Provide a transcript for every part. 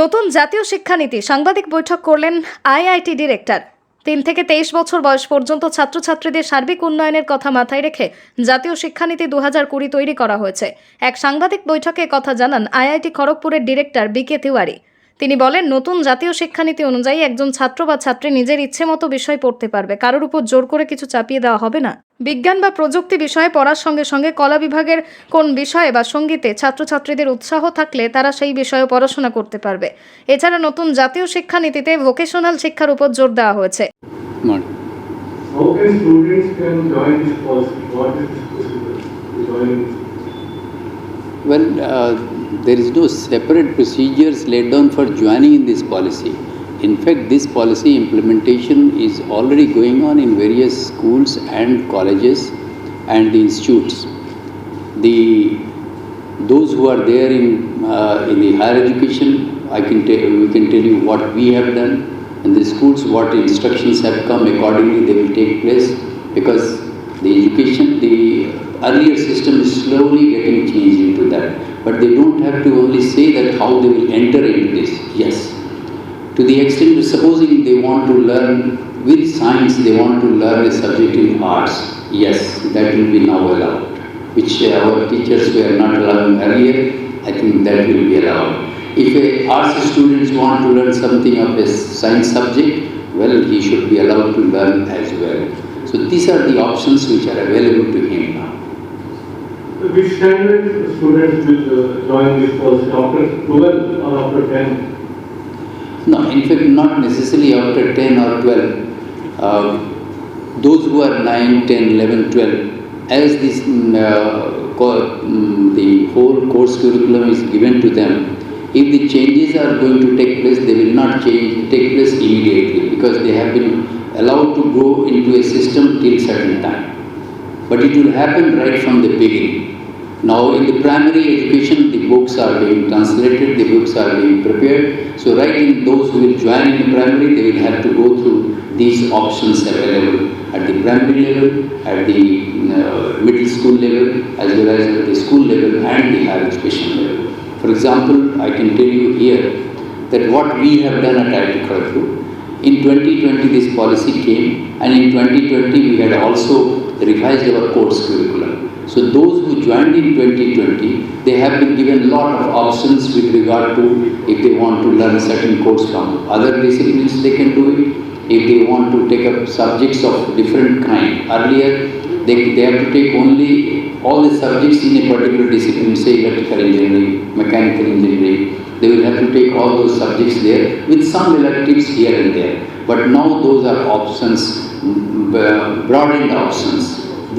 নতুন জাতীয় শিক্ষানীতি সাংবাদিক বৈঠক করলেন আইআইটি ডিরেক্টর। 3 থেকে 23 বছর বয়স পর্যন্ত ছাত্রছাত্রীদের সার্বিক উন্নয়নের কথা মাথায় রেখে জাতীয় শিক্ষানীতি 2020 তৈরি করা হয়েছে। এক সাংবাদিক বৈঠকে কথা জানান আইআইটি খড়গপুরের ডিরেক্টর বিকে তিওয়ারি। তিনি বলেন, নতুন জাতীয় শিক্ষানীতি অনুযায়ী একজন ছাত্র বা ছাত্রী নিজের ইচ্ছে মতো বিষয় পড়তে পারবে, কারোর উপর জোর করে কিছু চাপিয়ে দেওয়া হবে না। বিজ্ঞান বা প্রযুক্তি বিষয়ে পড়ার সঙ্গে সঙ্গে কলা বিভাগের কোন বিষয়ে বা সঙ্গীতে ছাত্রছাত্রীদের উৎসাহ থাকলে তারা সেই বিষয়ে পড়াশোনা করতে পারবে। এছাড়া নতুন জাতীয় শিক্ষানীতিতে ভোকেশনাল শিক্ষার উপর জোর দেওয়া হয়েছে। Well, there is no separate procedures laid down for joining in this policy. In fact, this policy implementation is already going on in various schools and colleges and the institutes. Those who are there in the higher education, we can tell you what we have done. In the schools, what instructions have come, accordingly they will take place, because the education, the earlier system is slowly getting changed into that. But they don't have to only say that how they will enter into this. Yes, to the extent that supposing they want to learn with science, they want to learn a subject in arts, yes, that will be now allowed, which our teachers were not allowing earlier. I think that will be allowed. If a arts students want to learn something of a science subject, well, he should be allowed to learn as well. So these are the options which are available to him now. Which standard students will join this course, after 12 or after 10? No, in fact, not necessarily after 10 or 12. Those who are 9, 10, 11, 12, as this the whole course curriculum is given to them, if the changes are going to take place, they will not take place immediately, because they have been allowed to go into a system till certain time. But it will happen right from the beginning. Now in the primary education, the books are being translated, the books are being prepared. So right in those who will join in the primary, they will have to go through these options available at the primary level, at the middle school level, as well as at the school level and the higher education level. For example, I can tell you here that what we have done at IIT Kharagpur, in 2020 this policy came, and in 2020 we had also revised our course curriculum. So those who joined in 2020, they have been given a lot of options with regard to, if they want to learn a certain course from other disciplines, they can do it. If they want to take up subjects of different kind, earlier they have to take only all the subjects in a particular discipline, say electrical engineering, mechanical engineering. They will have to take all those subjects there with some electives here and there. But now those are options, broadened options.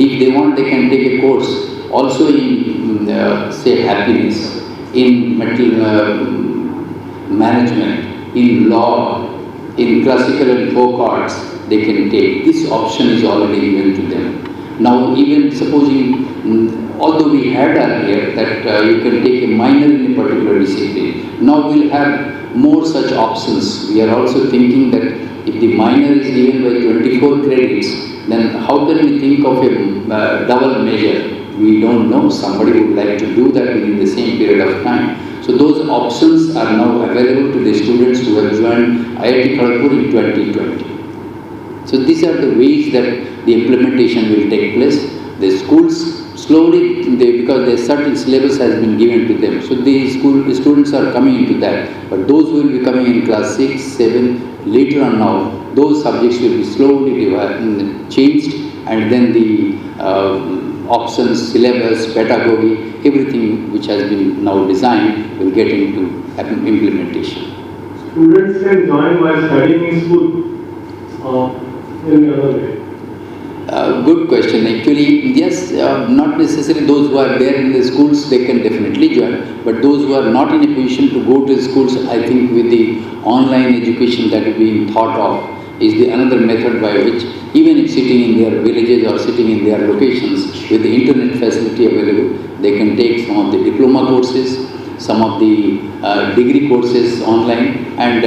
If they want, they can take a course also in say happiness, in management, in law, in classical and folk arts. They can take. This option is already given to them. Now even supposing, although we had earlier that you can take a minor in a particular discipline, now we'll have more such options. We are also thinking that if the minor is given by 24 credits, then how can we think of a double measure? We don't know. Somebody would like to do that within the same period of time. So those options are now available to the students who have joined IIT Kharagpur in 2020. So these are the ways that the implementation will take place. The schools slowly, because a certain syllabus has been given to them, so the students are coming into that. But those who will be coming in class 6, 7, later on now, those subjects will be slowly changed, and then the options, syllabus, pedagogy, everything which has been now designed will get into implementation. Students can join while studying in school in another way. Good question. Actually, yes, not necessarily those who are there in the schools, they can definitely join. But those who are not in a position to go to the schools, I think with the online education that is being thought of, is the another method by which, even if sitting in their villages or sitting in their locations, with the internet facility available, they can take some of the diploma courses, some of the degree courses online, and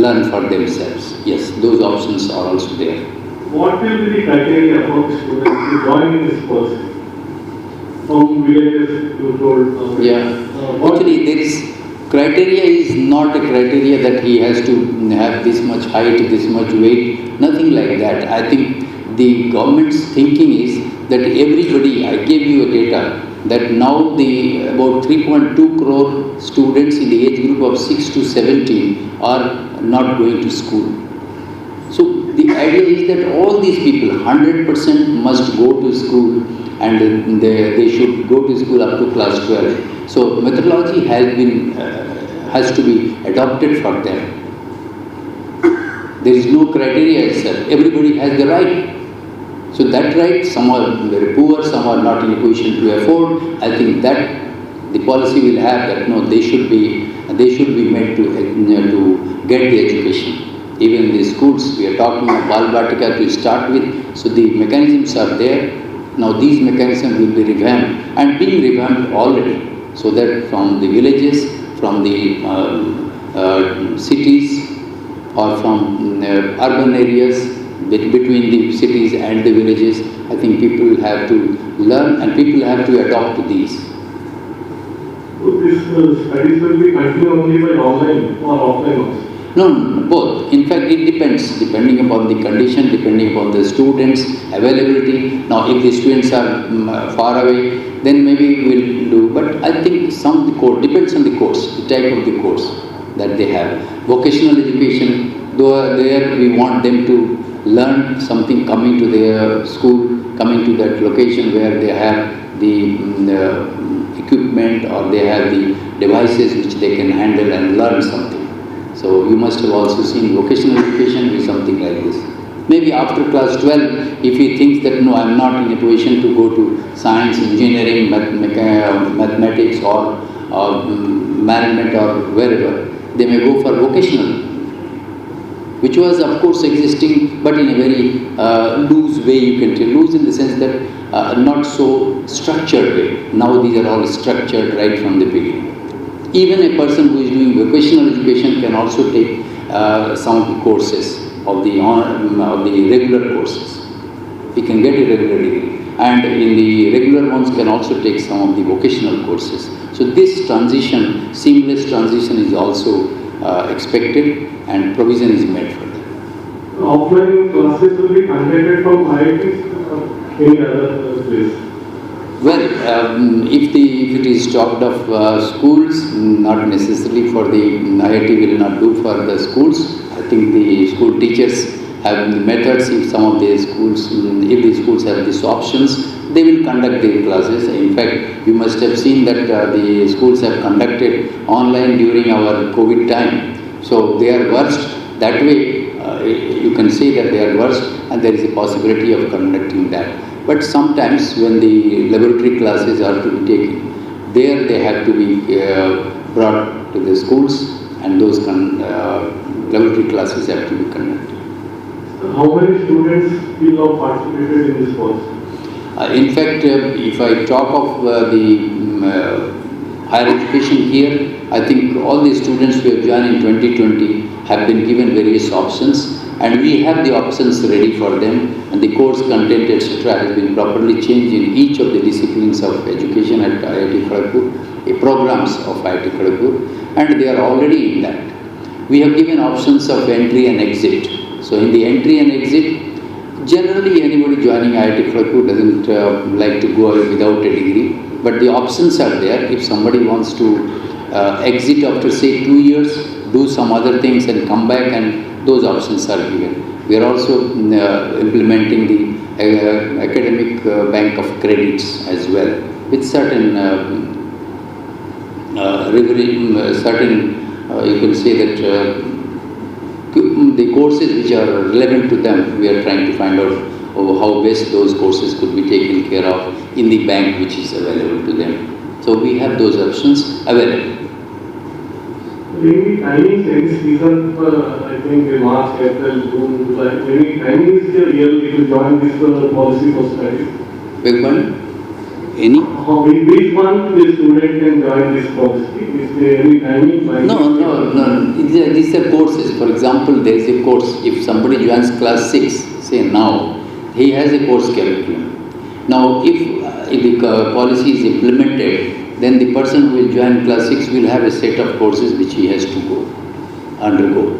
learn for themselves. Yes, those options are also there. What will be the criteria for the students to join in this course? From villages you told. Yeah, actually there is Criteria is not a criteria that he has to have this much height, this much weight, nothing like that. I think the government's thinking is that everybody, I gave you a data, that now the about 3.2 crore students in the age group of 6 to 17 are not going to school. So the idea is that all these people, 100% must go to school, and they should go to school up to class 12. So methodology has to be adopted for them. There is no criteria as such. Everybody has the right. So that right, some are very poor, some are not in a position to afford. I think that the policy will have that no, they should be made to get the education. Even in the schools, we are talking of Bal-Batika to start with. So the mechanisms are there. Now these mechanisms will be revamped and being revamped already. So that from the villages, from the cities, or from urban areas, between the cities and the villages, I think people have to learn and people have to adopt to these. So this studies will be continued only by online or offline also? No, both. In fact, it depends, depending upon the condition, depending upon the students' availability. Now, if the students are far away, then maybe we'll do. But I think some of the course depends on the course, the type of the course that they have. Vocational education, though there we want them to learn something coming to their school, coming to that location where they have the equipment or they have the devices which they can handle and learn something. So you must have also seen vocational education be something like this. Maybe after class 12, if he thinks that no, I'm not in a position to go to science, engineering, mathematics or management or wherever, they may go for vocational, which was of course existing but in a very loose way, you can tell. Loose in the sense that not so structured way. Now these are all structured right from the beginning. Even a person who is doing vocational education can also take some of the courses of the regular courses. He can get a regular degree, and in the regular ones can also take some of the vocational courses. So this transition, seamless transition, is also expected, and provision is made for them. Offline classes will be conducted from IITs or any other place? Well, if it is talked of schools, not necessarily for the IIT will not do for the schools. I think the school teachers have the methods. If some of the schools, if the schools have these options, they will conduct their classes. In fact, you must have seen that the schools have conducted online during our COVID time. So they are versed that way. You can say that they are versed, and there is a possibility of conducting that. But sometimes when the laboratory classes are to be taken, there they have to be brought to the schools, and those laboratory classes have to be conducted. How many students will have participated in this course? In fact, if I talk of the higher education here, I think all the students who have joined in 2020 have been given various options, and we have the options ready for them, and the course content, etc. has been properly changed in each of the disciplines of education at IIT Kharagpur, programs of IIT Kharagpur, and they are already in that. We have given options of entry and exit. So in the entry and exit, generally anybody joining IIT Kharagpur doesn't like to go away without a degree, but the options are there. If somebody wants to exit after say 2 years, do some other things and come back, and those options are given. We are also implementing the academic bank of credits as well, with certain you can say that the courses which are relevant to them, we are trying to find out how best those courses could be taken care of in the bank which is available to them. So we have those options available. Any timings any season for, I think, March, April, June, July, any timings here to join this policy for study? Beg pardon? Any? Which month the student can join this policy? Is there any timing? No. These are courses. For example, there is a course. If somebody joins class 6, say now, he has a course curriculum. Now, if the policy is implemented, then the person who will join class 6 will have a set of courses which he has to undergo.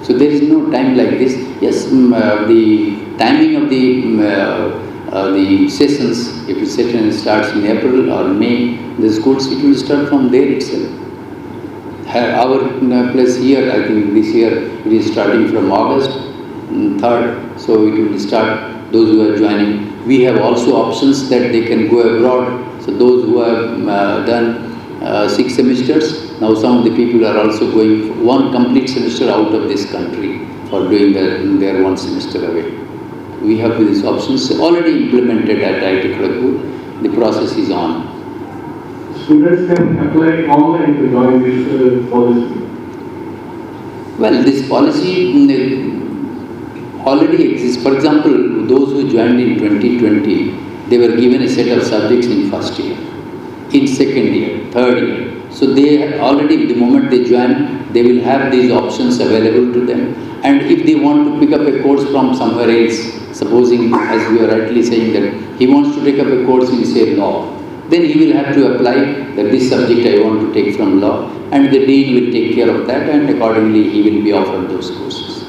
So there is no time like this. Yes, the timing of the sessions, if the session starts in April or May, the schools, it will start from there itself. Our place here, I think this year it is starting from August 3rd, so it will start, those who are joining. We have also options that they can go abroad. So those who have done 6 semesters, now some of the people are also going one complete semester out of this country for doing their 1 semester away. We have these options already implemented at IIT Kharagpur. The process is on. Students can apply online to join this policy. Well, this policy already exists. For example, those who joined in 2020, they were given a set of subjects in first year, in second year, third year. So they already, the moment they join, they will have these options available to them. And if they want to pick up a course from somewhere else, supposing, as we are rightly saying, that he wants to take up a course in, say, law, then he will have to apply that this subject I want to take from law, and the dean will take care of that, and accordingly he will be offered those courses.